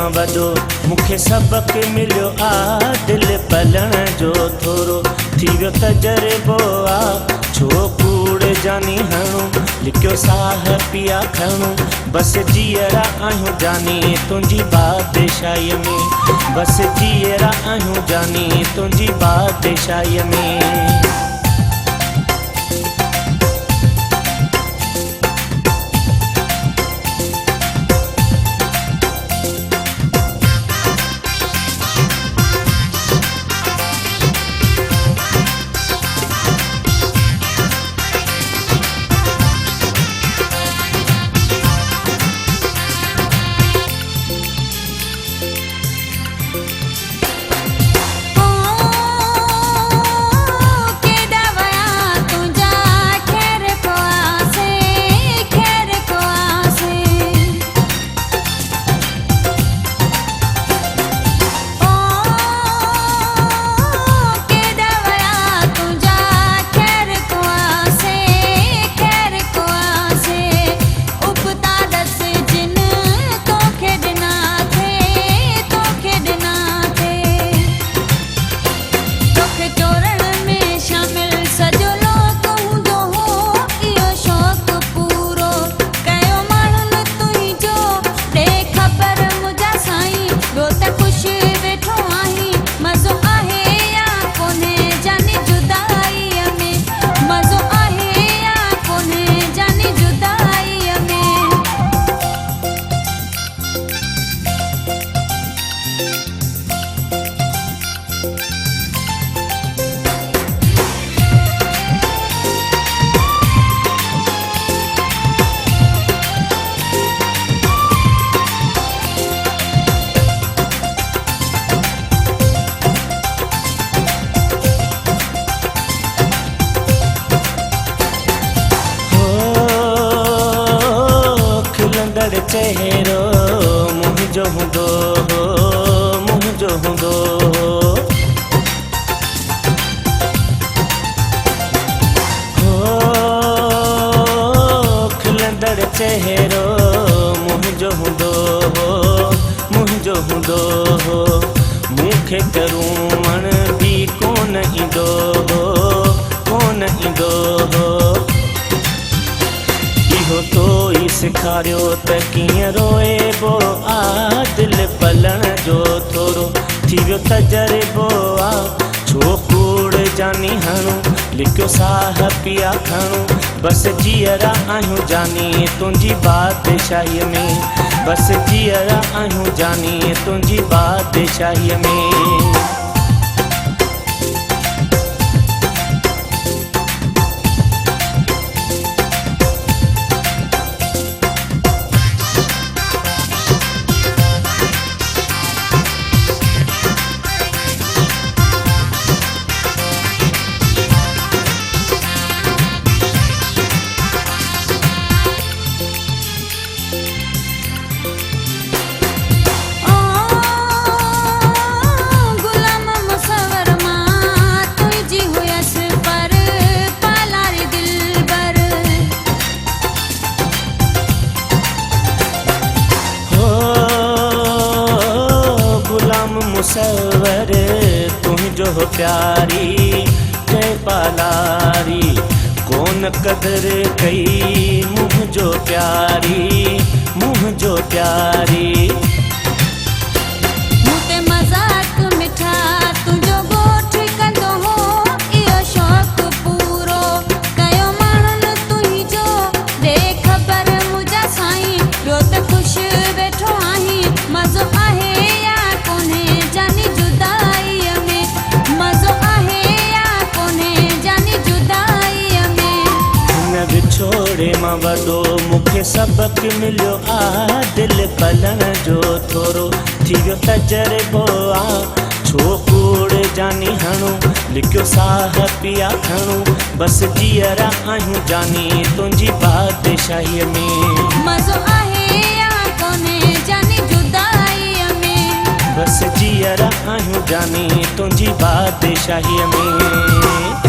मां वॾो मूंखे सबक मिलियो आ दिल पलण जो थोरो थी वियो तजरबो आ छो कूड़ जानी हणो लिखियो साह पिया खणो बस जीअरा आहियूं जानी तुंहिंजी बादशाहीअ में बस जीअरा आहियूं जानी तुंहिंजी बादशाहीअ में चेहरो मुंहिंजो हूंदो मुंहिंजो हूंदो खिलंदड़ चेहरो मुंहिंजो हूंदो मुंहिंजो हूंदो मूंखे करूं बि कोन ईंदो कोन ईंदो इहो तो ई सेखारियो त कीअं रोएबो आ दिल पलण जो थोरो थी वियो तजरबो आ छो कूड़ जानी हणो लिखियो साह पिया खणो बस जीअरा आहियूं जानी तुंहिंजी बादशाहीअ में बस जीअरा आहियूं जानी तुंहिंजी बादशाहीअ में मुसवर तुंहिंजो प्यारी जय पालारी कोन कदर कई मुंहिंजो प्यारी मुंहिंजो प्यारी मूंते मज़ाक मिठा तुंहिंजो ॻोठ कंदो हो इहो शौक़ु पूरो कयो माण्हुनि तुंहिंजो ॾे ख़बर मुंहिंजा साईं ॿियो त ख़ुशि वेठो आहीं मज़ो आहे छोड़े मां वॾो मूंखे सबक मिलियो आ दिल पलण जो थोरो थी वियो तजरबो आ छो कूड़ जानी हणो लिखियो साह पिया खणो बस जीअरा आहियूं जानी तुंहिंजी बादशाहीअ में मज़ो आहे या कोन्हे जानी जुदाईअ में बस जीअरा आहियूं जानी तुंहिंजी बादशाहीअ में